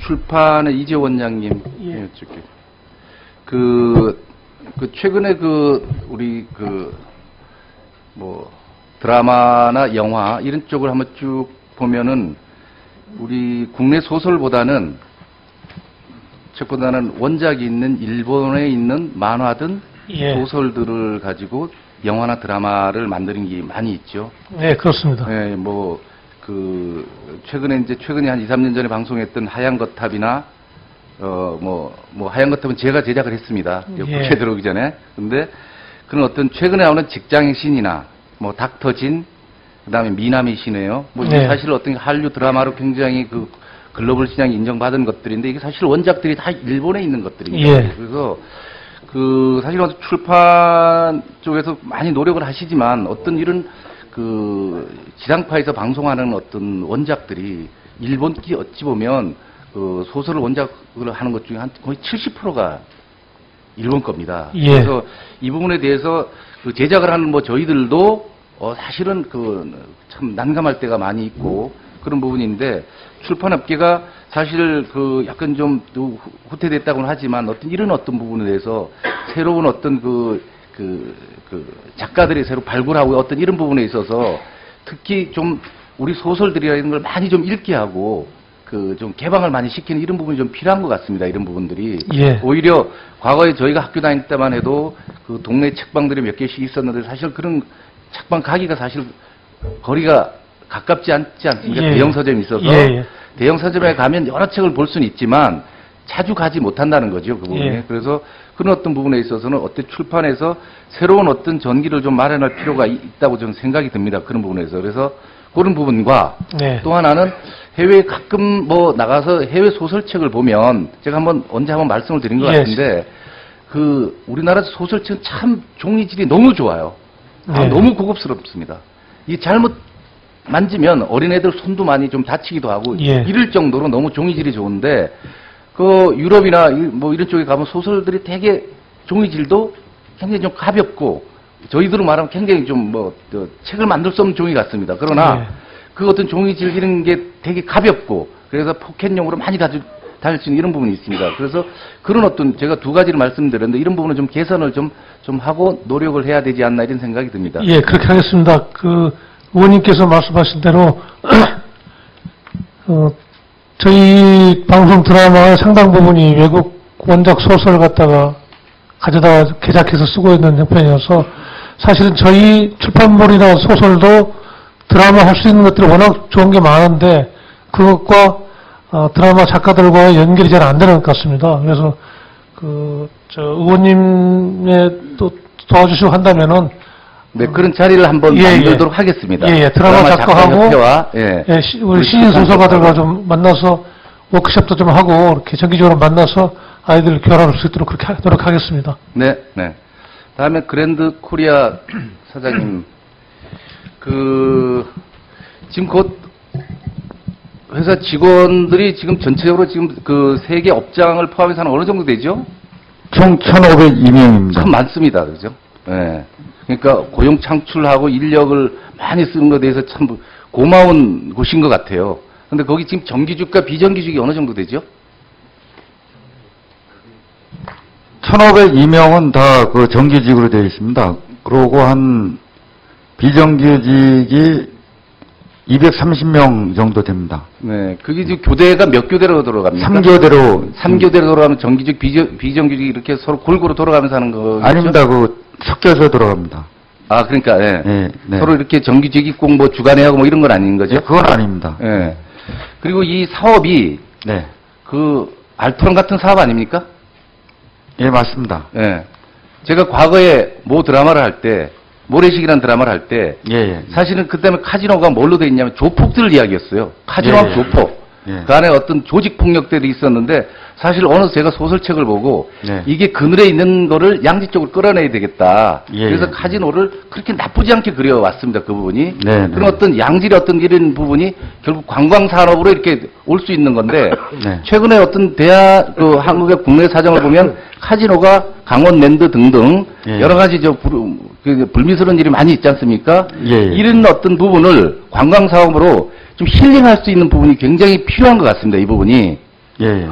출판의 이재 원장님 예. 여쭙게. 최근에 우리 드라마나 영화 이런 쪽을 한번 쭉 보면은 우리 국내 소설보다는 책보다는 원작이 있는 일본에 있는 만화든 예. 소설들을 가지고 영화나 드라마를 만드는 게 많이 있죠. 네, 그렇습니다. 네, 최근에 한 2, 3년 전에 방송했던 하얀 거탑이나, 하얀 거탑은 제가 제작을 했습니다. 예. 국회 들어오기 전에. 근데, 그런 어떤 최근에 나오는 직장의 신이나, 닥터진, 그 다음에 미남의 신이에요. 이게 네. 사실 어떤 한류 드라마로 굉장히 글로벌 시장이 인정받은 것들인데, 이게 사실 원작들이 다 일본에 있는 것들입니다. 예. 그래서, 사실 출판 쪽에서 많이 노력을 하시지만, 어떤 이런, 지상파에서 방송하는 어떤 원작들이 일본기 어찌 보면 소설을 원작을 하는 것 중에 거의 70%가 일본 겁니다. 예. 그래서 이 부분에 대해서 제작을 하는 저희들도 사실은 참 난감할 때가 많이 있고 그런 부분인데 출판업계가 사실 약간 좀 후퇴됐다고는 하지만 이런 부분에 대해서 새로운 어떤 작가들이 새로 발굴하고 어떤 이런 부분에 있어서 특히 좀 우리 소설들이라는 걸 많이 좀 읽게 하고 좀 개방을 많이 시키는 이런 부분이 좀 필요한 것 같습니다. 이런 부분들이. 예. 오히려 과거에 저희가 학교 다닐 때만 해도 동네 책방들이 몇 개씩 있었는데 사실 그런 책방 가기가 사실 거리가 가깝지 않지 않습니까? 예. 대형 서점이 있어서. 예. 대형 서점에 가면 여러 책을 볼 수는 있지만 자주 가지 못한다는 거죠. 그 부분이. 예. 그래서 그런 어떤 부분에 있어서는 출판에서 새로운 어떤 전기를 좀 마련할 필요가 있다고 저는 생각이 듭니다. 그런 부분에서. 그래서 그런 부분과 네. 또 하나는 해외에 가끔 나가서 해외 소설책을 보면 제가 언제 한번 말씀을 드린 것 예. 같은데 우리나라 소설책은 참 종이질이 너무 좋아요. 네. 너무 고급스럽습니다. 이 잘못 만지면 어린애들 손도 많이 좀 다치기도 하고 예. 이럴 정도로 너무 종이질이 좋은데 유럽이나 이런 쪽에 가면 소설들이 되게 종이질도 굉장히 좀 가볍고 저희들로 말하면 굉장히 좀 책을 만들 수 없는 종이 같습니다. 그러나 예. 그 어떤 종이질 이런 게 되게 가볍고 그래서 포켓용으로 많이 다닐 수 있는 이런 부분이 있습니다. 그래서 그런 제가 두 가지를 말씀드렸는데 이런 부분은 좀 개선을 좀 하고 노력을 해야 되지 않나 이런 생각이 듭니다. 예, 그렇게 하겠습니다. 의원님께서 말씀하신 대로 저희 방송 드라마의 상당 부분이 외국 원작 소설 갖다가 가져다가 개작해서 쓰고 있는 형편이어서 사실은 저희 출판물이나 소설도 드라마 할 수 있는 것들이 워낙 좋은 게 많은데 그것과 드라마 작가들과 연결이 잘 안 되는 것 같습니다. 그래서 의원님의 또 도와주시고 한다면은 네, 그런 자리를 한번 만들도록 하겠습니다. 예, 드라마 작가하고 우리 신인 소설가들과 좀 만나서 워크숍도 좀 하고 이렇게 정기적으로 만나서 아이들 교환할 수 있도록 그렇게 노력하겠습니다. 네, 네. 다음에 그랜드 코리아 사장님, 지금 곧 회사 직원들이 지금 전체적으로 지금 세계 업장을 포함해서 한 어느 정도 되죠? 총 1,502명입니다. 참 많습니다, 그죠? 네. 그러니까 고용 창출하고 인력을 많이 쓰는 것에 대해서 참 고마운 곳인 것 같아요. 근데 거기 지금 정규직과 비정규직이 어느 정도 되죠? 1,502명은 다 정규직으로 되어 있습니다. 그러고 한 비정규직이 230명 정도 됩니다. 네. 그게 지금 교대가 몇 교대로 돌아갑니까? 3교대로. 3교대로 돌아가면 정규직, 비정규직 이렇게 서로 골고루 돌아가면서 하는 거. 아닙니다. 섞여서 돌아갑니다. 아, 그러니까, 예. 네, 네. 서로 이렇게 정규직 있고 주간에 하고 이런 건 아닌 거죠? 네, 그건 아닙니다. 예. 그리고 이 사업이 네. 알토론 같은 사업 아닙니까? 예, 맞습니다. 예. 제가 과거에 드라마를 할 때, 모래시계라는 드라마를 할 때, 예, 예. 사실은 그다음에 카지노가 뭘로 돼 있냐면 조폭들 이야기였어요. 카지노와 예, 예. 조폭. 예. 그 안에 어떤 조직 폭력들이 있었는데 사실 어느 제가 소설책을 보고 네. 이게 그늘에 있는 거를 양지쪽으로 끌어내야 되겠다. 예, 그래서 예. 카지노를 그렇게 나쁘지 않게 그려왔습니다. 그 부분이. 네, 그런 네. 어떤 양질의 어떤 이런 부분이 결국 관광산업으로 이렇게 올 수 있는 건데 네. 최근에 어떤 한국의 국내 사정을 보면 카지노가 강원랜드 등등 예. 여러 가지 불미스러운 일이 많이 있지 않습니까? 예, 예. 이런 어떤 부분을 관광사업으로 좀 힐링할 수 있는 부분이 굉장히 필요한 것 같습니다. 이 부분이. 예, 예.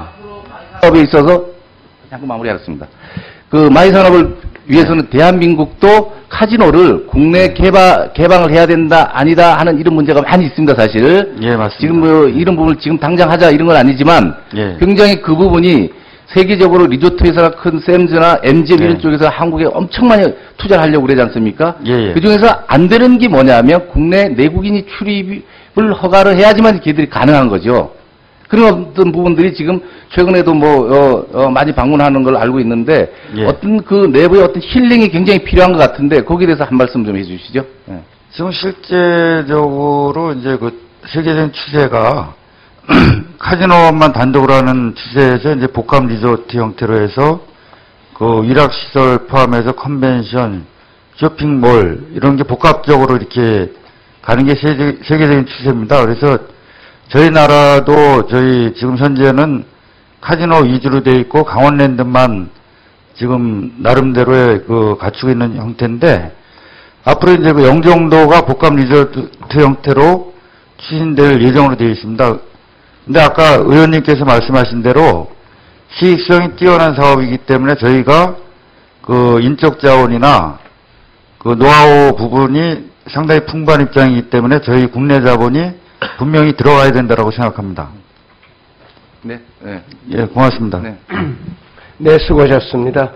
사업에 있어서 잠깐 마무리하겠습니다. 그 마이 산업을 위해서는 대한민국도 카지노를 국내 개방을 해야 된다 아니다 하는 이런 문제가 많이 있습니다, 사실. 예, 맞습니다. 지금 뭐 이런 부분을 지금 당장 하자 이런 건 아니지만 예. 굉장히 그 부분이 세계적으로 리조트 회사가 큰 샘즈나 MGM 이런 예. 쪽에서 한국에 엄청 많이 투자를 하려고 그러지 않습니까? 예, 예. 그 중에서 안 되는 게 뭐냐면 국내 내국인이 출입을 허가를 해야지만 걔들이 가능한 거죠. 그런 어떤 부분들이 지금 최근에도 많이 방문하는 걸 알고 있는데 예. 어떤 그 내부의 어떤 힐링이 굉장히 필요한 것 같은데 거기에 대해서 한 말씀 좀 해주시죠. 예. 지금 실제적으로 이제 그 세계적인 추세가 카지노만 단독으로 하는 추세에서 이제 복합 리조트 형태로 해서 그 일학시설 포함해서 컨벤션, 쇼핑몰 이런 게 복합적으로 이렇게 가는 게 세계적인 추세입니다. 그래서 저희 나라도 저희 지금 현재는 카지노 위주로 돼 있고 강원랜드만 지금 나름대로의 그 갖추고 있는 형태인데 앞으로 이제 그 영종도가 복합 리조트 형태로 추진될 예정으로 되어 있습니다. 근데 아까 의원님께서 말씀하신 대로 수익성이 뛰어난 사업이기 때문에 저희가 그 인적 자원이나 그 노하우 부분이 상당히 풍부한 입장이기 때문에 저희 국내 자본이 분명히 들어가야 된다고 생각합니다. 네. 네. 예, 고맙습니다. 네. 네, 수고하셨습니다.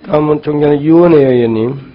다음은 존경하는 유원회 의원님.